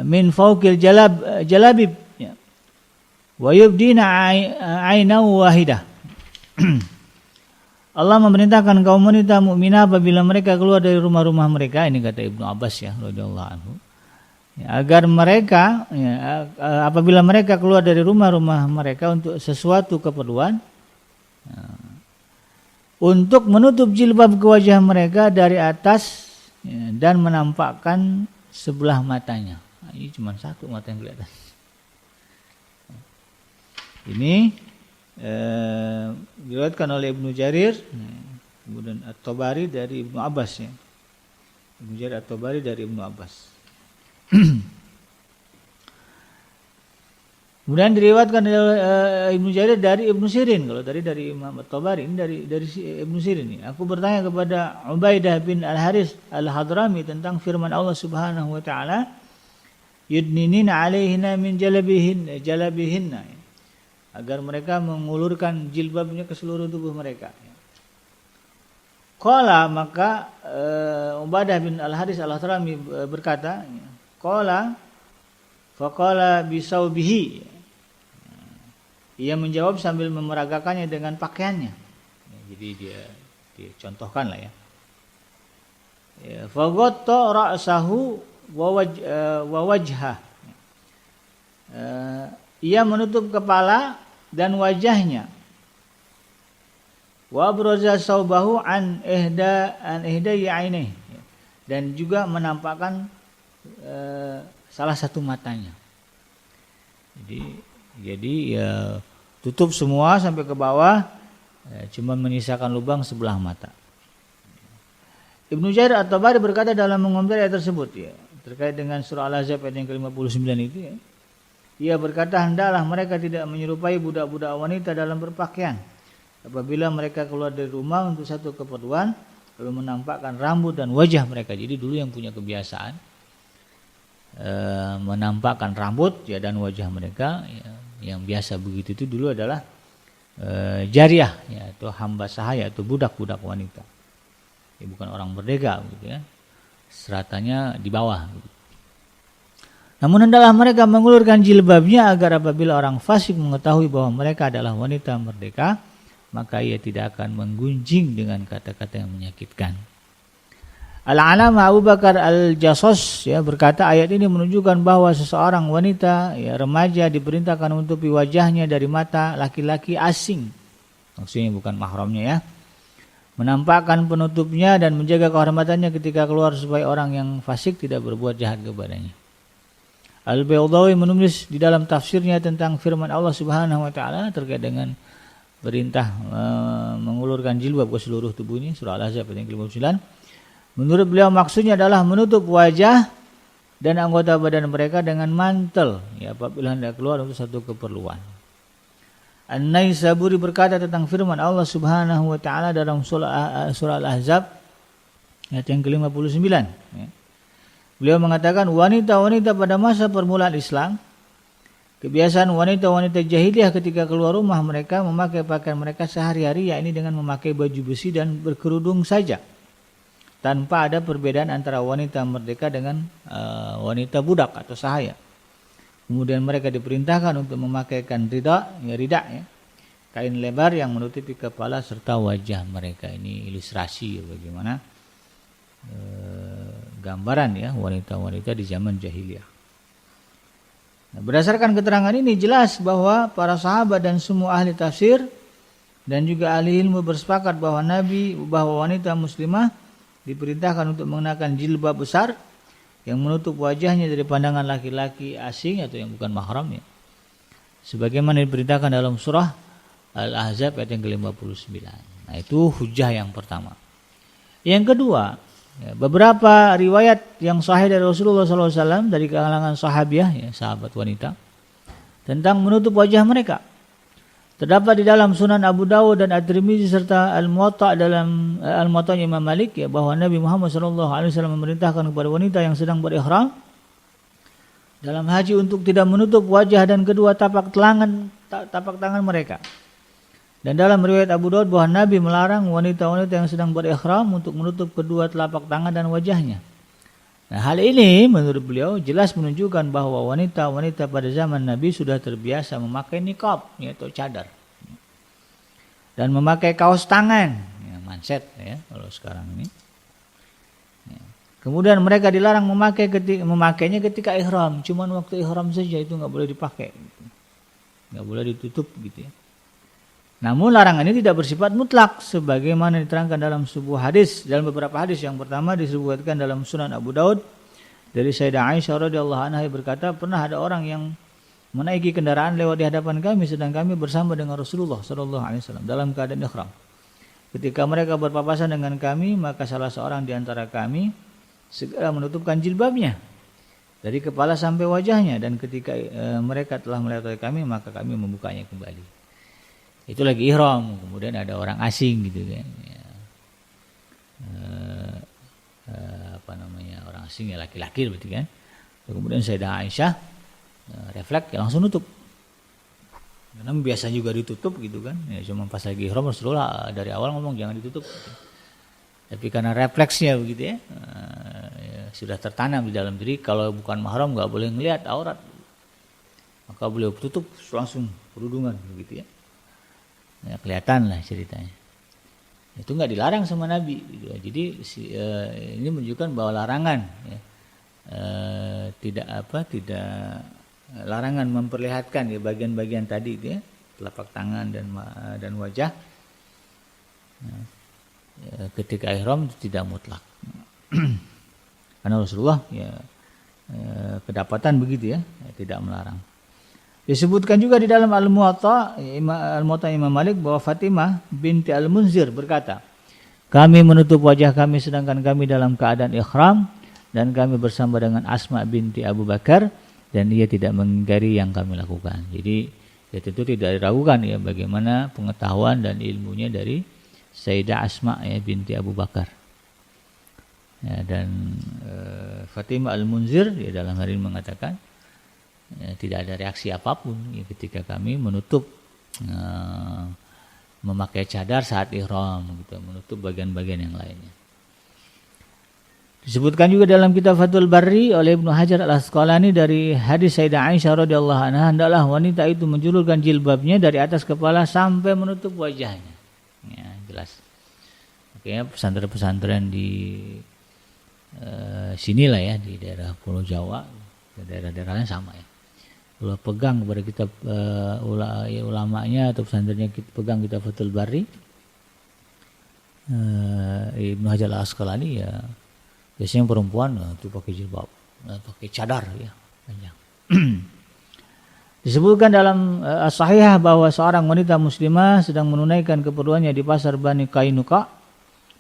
min fawqil jalabib ya. Wa yubdina aina wahidah. Allah memerintahkan kaum wanita mukminah apabila mereka keluar dari rumah-rumah mereka, ini kata Ibnu Abbas ya radhiyallahu anhu, ya, agar mereka ya, apabila mereka keluar dari rumah-rumah mereka untuk sesuatu keperluan ya, untuk menutup jilbab ke wajah mereka dari atas ya, dan menampakkan sebelah matanya. Nah, ini cuma satu mata yang kelihatan. Ini diriwayatkan oleh Ibnu Jarir, kemudian At-Tabari dari Ibnu Abbas ya. Ibnu Jarir At-Tabari dari Ibnu Abbas. Kemudian diriwayatkan Ibnu Jarir dari Ibnu Sirin. Kalau dari Imam At-Tabari, ini dari Ibnu Sirin. Aku bertanya kepada Ubaidah bin Al-Haris Al-Hadrami tentang firman Allah Subhanahu wa taala, yudninina 'alaihinna min jalabihinna, agar mereka mengulurkan jilbabnya ke seluruh tubuh mereka. Qala, maka Ubaidah bin Al-Haris Al-Hadrami berkata, qala faqala bisaubihi, ia menjawab sambil memeragakannya dengan pakaiannya. Jadi dia contohkan lah ya. Faghatta ra'sahu wa wajhah. Ia menutup kepala dan wajahnya. Wa abraza saubahu an ihda ya'ainih, dan juga menampakkan salah satu matanya. Jadi ya tutup semua sampai ke bawah, cuma menyisakan lubang sebelah mata. Ibnu Jarir At-Tabari berkata dalam mengomentari ayat tersebut ya, terkait dengan surah Al-Ahzab ayat yang ke-59 itu ya. Ia berkata, hendaklah mereka tidak menyerupai budak-budak wanita dalam berpakaian apabila mereka keluar dari rumah untuk satu keperluan, lalu menampakkan rambut dan wajah mereka. Jadi dulu yang punya kebiasaan menampakkan rambut ya dan wajah mereka ya, yang biasa begitu itu dulu adalah jariyah ya, atau hamba sahaya atau budak-budak wanita ya, bukan orang merdeka gitu ya, seratanya di bawah gitu. Namun hendaklah mereka mengulurkan jilbabnya agar apabila orang fasik mengetahui bahwa mereka adalah wanita merdeka, maka ia tidak akan menggunjing dengan kata-kata yang menyakitkan. Al-Alama Abu Bakar Al-Jasos ya berkata, ayat ini menunjukkan bahwa seseorang wanita ya remaja diperintahkan menutupi wajahnya dari mata laki-laki asing, maksudnya bukan mahramnya ya, menampakkan penutupnya dan menjaga kehormatannya ketika keluar supaya orang yang fasik tidak berbuat jahat kepadanya. Al-Baydawi menulis di dalam tafsirnya tentang firman Allah Subhanahu wa taala terkait dengan perintah mengulurkan jilbab ke seluruh tubuhnya, surah Al-Ahzab ayat yang ke-59. Menurut beliau maksudnya adalah menutup wajah dan anggota badan mereka dengan mantel ya apabila hendak keluar untuk satu keperluan. An-Naisaburi berkata tentang firman Allah Subhanahu wa taala dalam surah Al-Ahzab ayat yang ke-59 ya. Beliau mengatakan, wanita-wanita pada masa permulaan Islam, kebiasaan wanita-wanita jahiliyah ketika keluar rumah mereka memakai pakaian mereka sehari-hari, yakni dengan memakai baju besi dan berkerudung saja, tanpa ada perbedaan antara wanita merdeka dengan wanita budak atau sahaya. Kemudian mereka diperintahkan untuk memakaikan rida ya, kain lebar yang menutupi kepala serta wajah mereka. Ini ilustrasi ya, bagaimana gambaran ya wanita-wanita di zaman jahiliyah. Nah, berdasarkan keterangan ini jelas bahwa para sahabat dan semua ahli tafsir dan juga ahli ilmu bersepakat bahwa wanita muslimah diperintahkan untuk mengenakan jilbab besar yang menutup wajahnya dari pandangan laki-laki asing atau yang bukan mahramnya, sebagaimana diperintahkan dalam surah Al-Ahzab ayat yang ke-59. Nah, itu hujah yang pertama. Yang kedua, beberapa riwayat yang sahih dari Rasulullah SAW dari kalangan sahabiah ya, sahabat wanita, tentang menutup wajah mereka terdapat di dalam Sunan Abu Dawud dan At-Tirmizi serta Al-Muwatta dalam Al-Muwatta Imam Malik ya, bahwa Nabi Muhammad SAW memerintahkan kepada wanita yang sedang berihram dalam haji untuk tidak menutup wajah dan kedua tapak tangan mereka. Dan dalam riwayat Abu Daud bahwa Nabi melarang wanita-wanita yang sedang berihram untuk menutup kedua telapak tangan dan wajahnya. Nah, hal ini menurut beliau jelas menunjukkan bahwa wanita-wanita pada zaman Nabi sudah terbiasa memakai niqab atau cadar dan memakai kaos tangan, manset ya kalau sekarang ini. Kemudian mereka dilarang memakainya ketika ihram, cuman waktu ihram saja, itu nggak boleh dipakai, nggak boleh ditutup gitu ya. Namun larangan ini tidak bersifat mutlak sebagaimana diterangkan dalam sebuah hadis, dalam beberapa hadis. Yang pertama disebutkan dalam Sunan Abu Daud dari Sayyidah Aisyah radhiyallahu anha berkata, pernah ada orang yang menaiki kendaraan lewat di hadapan kami sedang kami bersama dengan Rasulullah sallallahu alaihi wasallam dalam keadaan ihram. Ketika mereka berpapasan dengan kami, maka salah seorang di antara kami segera menutupkan jilbabnya dari kepala sampai wajahnya, dan ketika mereka telah melewati kami, maka kami membukanya kembali. Itu lagi ihram, kemudian ada orang asing gitu kan ya. Orang asing ya, laki-laki berarti kan. Kemudian Sayyidah Aisyah refleks ya, langsung nutup, karena biasa juga ditutup gitu kan ya, cuma pas lagi ihram Rasulullah dari awal ngomong jangan ditutup gitu. Tapi karena refleksnya begitu ya, sudah tertanam di dalam diri, kalau bukan mahram nggak boleh ngelihat aurat, maka beliau tutup langsung kerudungan begitu ya. Ya, kelihatan lah ceritanya. Itu nggak dilarang sama Nabi gitu. Jadi ini menunjukkan bahwa larangan ya, tidak larangan memperlihatkan ya bagian-bagian tadi itu ya, telapak tangan dan wajah ya, ketika ihram itu tidak mutlak. Karena Rasulullah ya kedapatan begitu ya, tidak melarang. Disebutkan juga di dalam Al-Muwatta Imam Malik bahwa Fatimah binti Al-Munzir berkata, kami menutup wajah kami sedangkan kami dalam keadaan ihram, dan kami bersama dengan Asma binti Abu Bakar, dan ia tidak mengingkari yang kami lakukan. Jadi ya tentu tidak diragukan ya bagaimana pengetahuan dan ilmunya dari Sayyidah Asma ya binti Abu Bakar. Ya, dan Fatimah Al-Munzir ya dalam hari ini mengatakan ya, tidak ada reaksi apapun ya, ketika kami menutup memakai cadar saat ihram gitu, menutup bagian-bagian yang lainnya. Disebutkan juga dalam kitab Fathul Bari oleh Ibnu Hajar Al-Asqalani dari hadis Sayyidah Aisyah radhiyallahu anha, hendaklah wanita itu menjulurkan jilbabnya dari atas kepala sampai menutup wajahnya. Ya, jelas. Makanya pesantren-pesantren di sinilah ya, di daerah Pulau Jawa, daerah-daerahnya sama ya. Kalau pegang kepada kitab ulamanya atau pesantrennya kita pegang kitab Fathul Bari Ibnu Hajar Al-Asqalani ya, biasanya perempuan itu pakai jilbab, pakai cadar ya panjang. Disebutkan dalam As-Sahihah bahwa seorang wanita muslimah sedang menunaikan keperluannya di pasar Bani Qainuqa,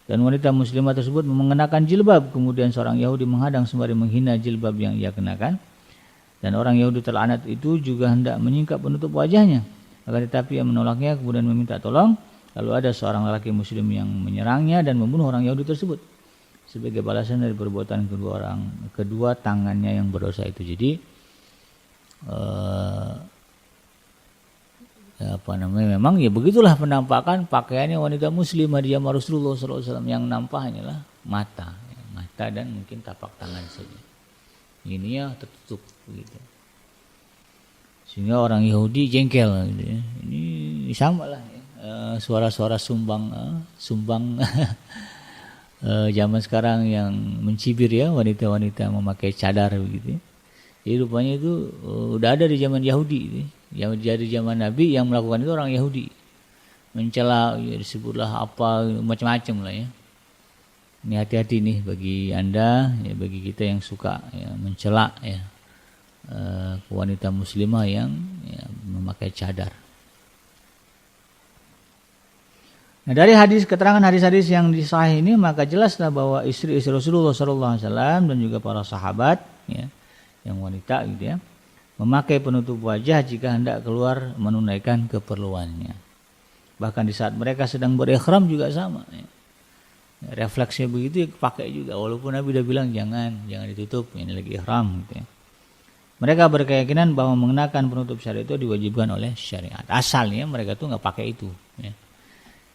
dan wanita muslimah tersebut mengenakan jilbab. Kemudian seorang Yahudi menghadang sembari menghina jilbab yang ia kenakan, dan orang Yahudi terlaknat itu juga hendak menyingkap penutup wajahnya. Akan tetapi ia menolaknya, kemudian meminta tolong. Lalu ada seorang lelaki muslim yang menyerangnya dan membunuh orang Yahudi tersebut sebagai balasan dari perbuatan kedua tangannya yang berdosa itu. Jadi memang ya begitulah penampakan pakaiannya wanita muslimah di zaman Rasulullah SAW. Yang nampak hanyalah mata dan mungkin tapak tangan saja. Ini ya tertutup begitu. Sehingga orang Yahudi jengkel gitu ya. Ini sama lah ya. Suara-suara sumbang zaman sekarang yang mencibir ya, wanita-wanita memakai cadar begitu ya. Jadi rupanya itu udah ada di zaman Yahudi gitu. Yang jadi zaman Nabi yang melakukan itu orang Yahudi. Mencela ya, disebutlah apa macam-macam lah ya. Ini hati-hati nih bagi Anda ya, bagi kita yang suka ya, mencela ya wanita muslimah yang ya, memakai cadar. Nah, dari keterangan hadis-hadis yang di sahih ini, maka jelaslah bahwa istri-istri Rasulullah SAW dan juga para sahabat ya, yang wanita gitu ya, memakai penutup wajah jika hendak keluar menunaikan keperluannya. Bahkan di saat mereka sedang berihram juga sama ya. Refleksnya begitu ya, pakai juga, walaupun Nabi udah bilang jangan ditutup, ini lagi ihram gitu ya. Mereka berkeyakinan bahwa mengenakan penutup syariat itu diwajibkan oleh syariat. Asalnya mereka tuh nggak pakai itu ya.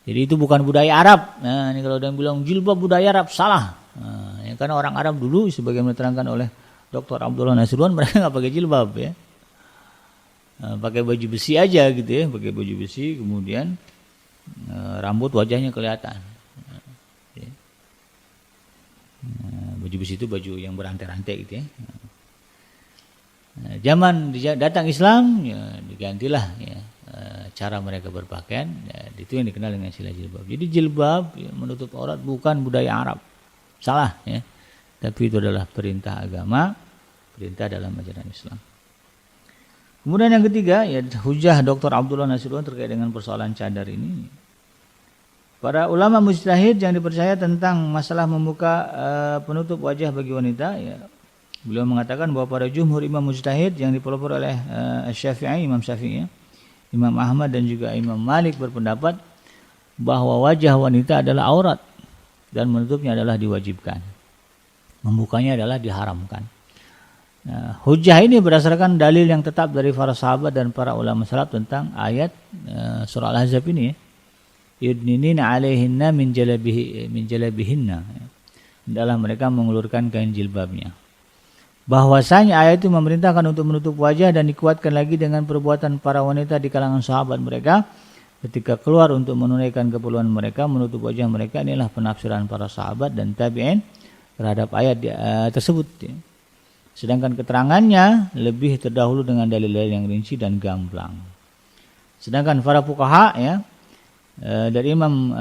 Jadi itu bukan budaya Arab. Nah, ini kalau udah bilang jilbab budaya Arab, salah. Nah, ya Karena orang Arab dulu sebagaimana diterangkan oleh Dr. Abdullah Nasrullah, mereka nggak pakai jilbab ya. Pakai baju besi aja gitu ya, pakai baju besi, kemudian rambut wajahnya kelihatan. Baju besi itu baju yang berantai-rantai gitu ya. Zaman datang Islam ya, digantilah ya, cara mereka berpakaian ya, itu yang dikenal dengan istilah jilbab. Jadi jilbab ya, menutup aurat bukan budaya Arab, salah ya, tapi itu adalah perintah agama, perintah dalam ajaran Islam. Kemudian yang ketiga ya, hujah Dr. Abdullah Nasrullah terkait dengan persoalan cadar ini. Para ulama mujtahid yang dipercaya tentang masalah membuka penutup wajah bagi wanita ya, beliau mengatakan bahwa para jumhur imam mujtahid yang dipelopor oleh Syafi'i, Imam Syafi'i, Imam Ahmad dan juga Imam Malik berpendapat bahwa wajah wanita adalah aurat dan menutupnya adalah diwajibkan. Membukanya adalah diharamkan. Nah, hujah ini berdasarkan dalil yang tetap dari para sahabat dan para ulama salaf tentang ayat surah Al-Ahzab ini ya. Yudninina 'alaihinna min jalabihinna. Adalah mereka mengulurkan kain jilbabnya. Bahwasanya ayat itu memerintahkan untuk menutup wajah dan dikuatkan lagi dengan perbuatan para wanita di kalangan sahabat mereka ketika keluar untuk menunaikan keperluan mereka, menutup wajah mereka. Inilah penafsiran para sahabat dan tabi'in terhadap ayat tersebut. Sedangkan keterangannya lebih terdahulu dengan dalil-dalil yang rinci dan gamblang. Sedangkan para fuqaha ya, dari imam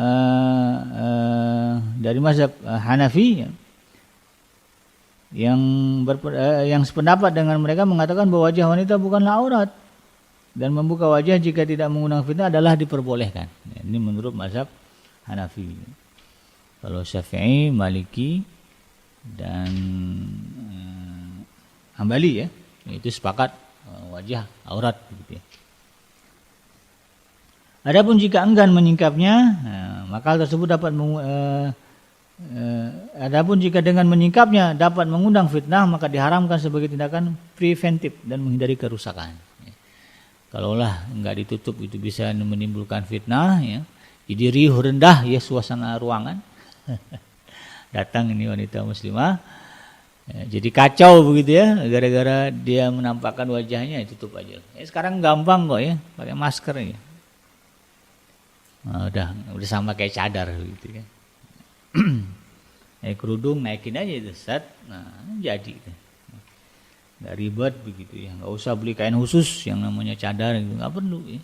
dari mazhab Hanafi ya, yang sependapat dengan mereka mengatakan bahwa wajah wanita bukanlah aurat dan membuka wajah jika tidak mengundang fitnah adalah diperbolehkan. Ini menurut mazhab Hanafi. Kalau Syafi'i, Maliki dan Hambali ya, itu sepakat wajah aurat gitu ya. Adapun jika enggan menyingkapnya, maka hal tersebut dapat adapun jika dengan menyingkapnya dapat mengundang fitnah, maka diharamkan sebagai tindakan preventif dan menghindari kerusakan. Kalaulah enggak ditutup itu bisa menimbulkan fitnah ya. Jadi riuh rendah ya suasana ruangan. Datang ini wanita muslimah ya, jadi kacau begitu ya, gara-gara dia menampakkan wajahnya tutup aja. Sekarang gampang kok ya, pakai masker ya. Nah, udah sama kayak cadar gitu kan. Kerudung naikin aja itu set, nah jadi nggak ribet begitu ya, nggak usah beli kain khusus yang namanya cadar gitu, nggak perlu ya.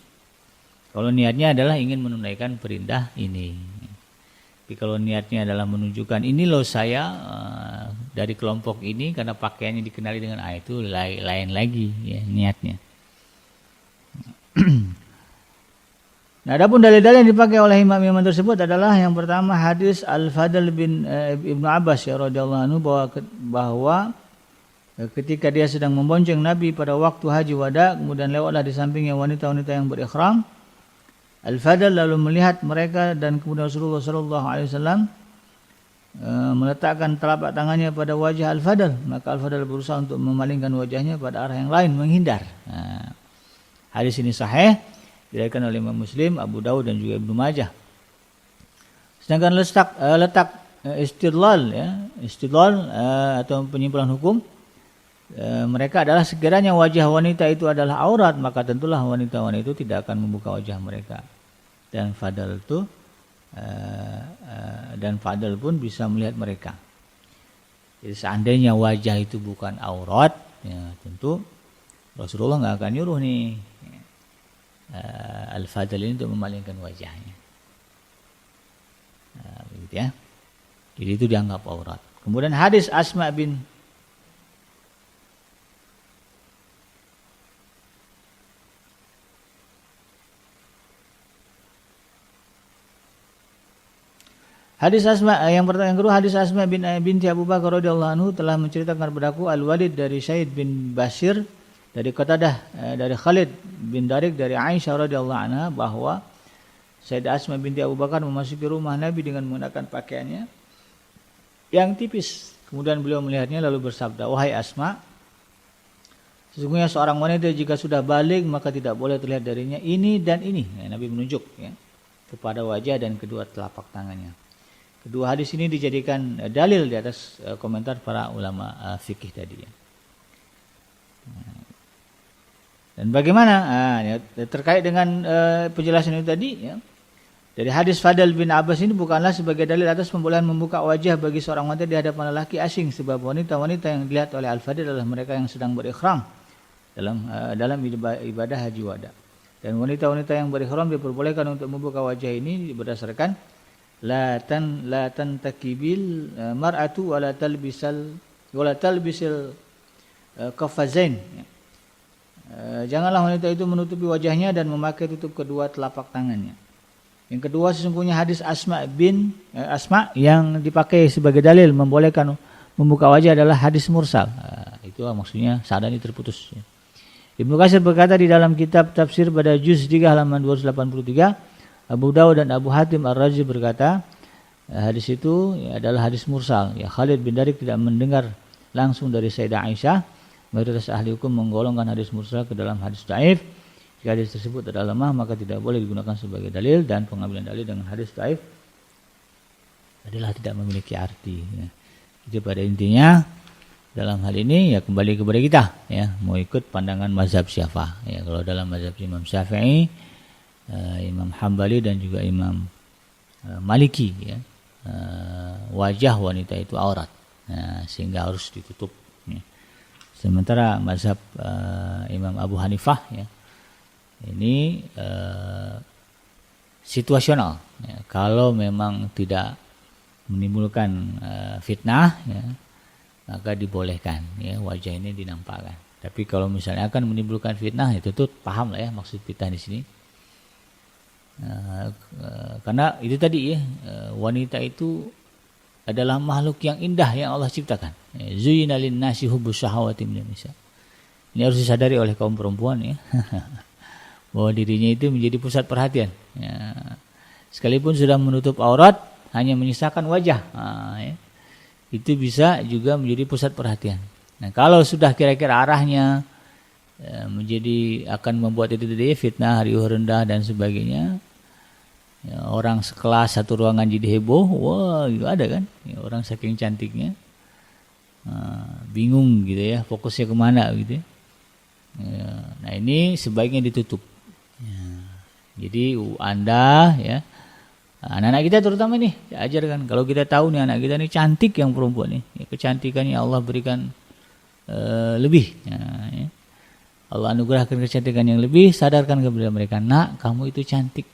Kalau niatnya adalah ingin menunaikan perintah ini, tapi kalau niatnya adalah menunjukkan ini loh saya dari kelompok ini karena pakaiannya dikenali dengan A, itu lain lagi ya niatnya. Nah, adapun dalil-dalil yang dipakai oleh imam-imam tersebut adalah yang pertama hadis Al-Fadl bin Ibnu Abbas ya radhiyallahu anhu bahwa ketika dia sedang membonceng Nabi pada waktu haji wada, kemudian lewatlah di sampingnya wanita-wanita yang berikhram. Al-Fadl lalu melihat mereka dan kemudian Rasulullah sallallahu alaihi wasallam meletakkan telapak tangannya pada wajah Al-Fadl, maka Al-Fadl berusaha untuk memalingkan wajahnya pada arah yang lain, menghindar. Nah, hadis ini sahih, diriwayatkan oleh Imam Muslim, Abu Daud dan juga Ibnu Majah. Sedangkan letak istidlal ya, atau penyimpulan hukum mereka adalah sekiranya wajah wanita itu adalah aurat, maka tentulah wanita-wanita itu tidak akan membuka wajah mereka. Dan Fadl pun bisa melihat mereka. Jadi seandainya wajah itu bukan aurat, ya tentu Rasulullah nggak akan nyuruh nih Al-Fadl ini untuk memalingkan wajahnya. Begitu ya. Jadi itu dianggap aurat. Kemudian hadis Asma bin yang kedua hadis Asma binti Abu Bakar radhiyallahu anhu telah menceritakan kepadaku Al-Walid dari Syaid bin Bashir dari Qatadah dari Khalid bin Darik dari Aisyah radhiyallahu anha bahwa Sayyidah Asma binti Abu Bakar memasuki rumah Nabi dengan menggunakan pakaiannya yang tipis. Kemudian beliau melihatnya lalu bersabda, "Wahai Asma, sesungguhnya seorang wanita jika sudah balik maka tidak boleh terlihat darinya ini dan ini." Nabi menunjuk ya, kepada wajah dan kedua telapak tangannya. Kedua hadis ini dijadikan dalil di atas komentar para ulama fikih tadi ya. Dan bagaimana terkait dengan penjelasan itu tadi ya. Dari hadis Fadl bin Abbas ini bukanlah sebagai dalil atas pembolehan membuka wajah bagi seorang wanita di hadapan lelaki asing, sebab wanita-wanita yang dilihat oleh Al-Fadl adalah mereka yang sedang berikhram dalam ibadah haji wada. Dan wanita-wanita yang berikhram diperbolehkan untuk membuka wajah ini berdasarkan la tantakibil mar'atu wala talbisil qafazain. Janganlah wanita itu menutupi wajahnya dan memakai tutup kedua telapak tangannya. Yang kedua, sesungguhnya hadis Asma yang dipakai sebagai dalil membolehkan membuka wajah adalah hadis mursal. Itu maksudnya sadani terputus. Ibnu Katsir berkata di dalam kitab tafsir pada juz 3 halaman 283, Abu Dawud dan Abu Hatim Ar-Razi berkata hadis itu adalah hadis mursal. Ya, Khalid bin Darik tidak mendengar langsung dari Sayyidah Aisyah. Mayoritas ahli hukum menggolongkan hadis mursal ke dalam hadis dhaif. Jika hadis tersebut adalah lemah, maka tidak boleh digunakan sebagai dalil, dan pengambilan dalil dengan hadis dhaif adalah tidak memiliki arti. Ya. Jadi pada intinya dalam hal ini ya kembali kepada kita ya, mau ikut pandangan mazhab siapa. Ya, kalau dalam mazhab Imam Syafi'i, Imam Hambali dan juga Imam Maliki ya, wajah wanita itu aurat. Sehingga harus ditutup. Ya. Sementara mazhab Imam Abu Hanifah ya, ini situasional ya. Kalau memang tidak menimbulkan fitnah ya, maka dibolehkan ya wajah ini dinampakkan. Tapi kalau misalnya akan menimbulkan fitnah, itu tuh paham lah ya maksud fitnah di sini. Karena itu tadi ya, wanita itu adalah makhluk yang indah yang Allah ciptakan. Zuyyina lin-nasi hubbus syahawati minan nisa. Ini harus disadari oleh kaum perempuan ya. Bahwa dirinya itu menjadi pusat perhatian. Ya. Sekalipun sudah menutup aurat, hanya menyisakan wajah. Ya. Itu bisa juga menjadi pusat perhatian. Nah, kalau sudah kira-kira arahnya menjadi akan membuat itu tadi fitnah, riuh rendah dan sebagainya. Ya, orang sekelas satu ruangan jadi heboh, wah itu ada kan? Ya, orang saking cantiknya, bingung gitu ya, fokusnya kemana gitu. Ya. Nah ini sebaiknya ditutup. Ya. Jadi Anda ya, anak-anak kita terutama nih, ajarkan. Kalau kita tahu nih anak kita nih cantik yang perempuan nih, ya, kecantikannya Allah berikan lebih. Ya. Allah anugerahkan kecantikan yang lebih, sadarkan kepada mereka, nak kamu itu cantik.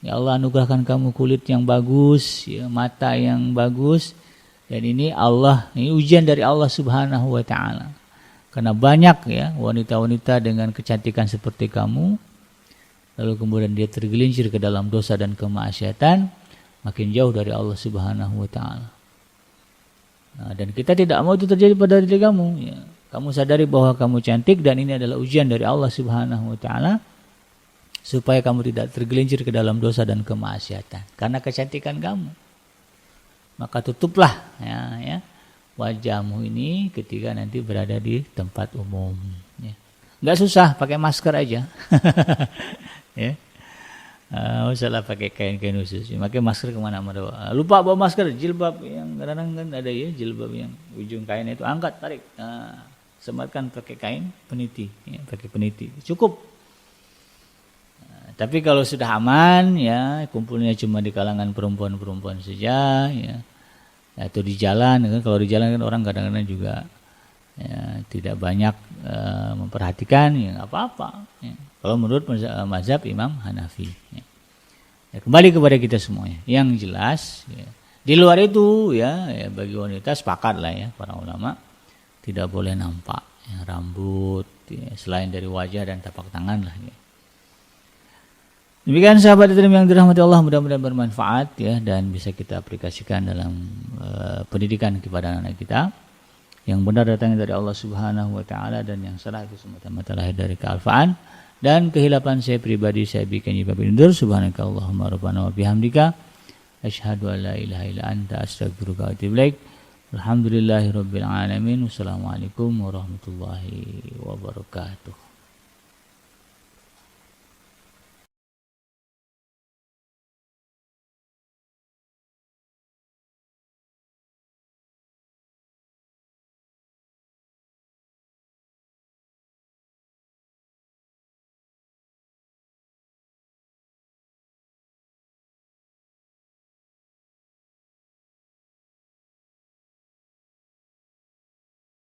Ya Allah anugerahkan kamu kulit yang bagus, ya, mata yang bagus, dan ini ujian dari Allah Subhanahu wa taala. Karena banyak ya wanita-wanita dengan kecantikan seperti kamu, lalu kemudian dia tergelincir ke dalam dosa dan kemaksiatan, makin jauh dari Allah Subhanahu wa taala. Nah, dan kita tidak mau itu terjadi pada diri kamu. Ya. Kamu sadari bahwa kamu cantik dan ini adalah ujian dari Allah Subhanahu wa taala supaya kamu tidak tergelincir ke dalam dosa dan kemaksiatan karena kecantikan kamu. Maka tutuplah ya wajahmu ini ketika nanti berada di tempat umum. Ya. Nggak susah, pakai masker aja. Ya. Usahlah pakai kain-kain khusus. Pakai masker kemana-mana. Lupa bawa masker, jilbab yang kadang-kadang kan ada ya, jilbab yang ujung kain itu angkat, tarik. Sematkan pakai kain peniti, ya, pakai peniti. Cukup. Tapi kalau sudah aman ya, kumpulnya cuma di kalangan perempuan-perempuan saja ya. Atau di jalan kan, kalau di jalan kan orang kadang-kadang juga ya, tidak banyak memperhatikan ya enggak apa-apa ya. Kalau menurut mazhab Imam Hanafi ya. Ya, kembali kepada kita semuanya. Yang jelas ya, di luar itu ya bagi wanita sepakat lah ya para ulama tidak boleh nampak ya, rambut ya, selain dari wajah dan tapak tangan lah ya. Demikian sahabat yang dirahmati Allah, mudah-mudahan bermanfaat ya dan bisa kita aplikasikan dalam pendidikan kepada anak kita. Yang benar datangnya dari Allah Subhanahu wa taala dan yang salah itu semata-mata lahir dari kealfaan dan kehilapan saya pribadi. Saya bikin ibadah undur. Subhanakallahumma rabbana wa bihamdika asyhadu an la ilaha illa anta astaghfiruka wa atubu ilaik. Alhamdulillahirabbil alamin. Wassalamualaikum warahmatullahi wabarakatuh.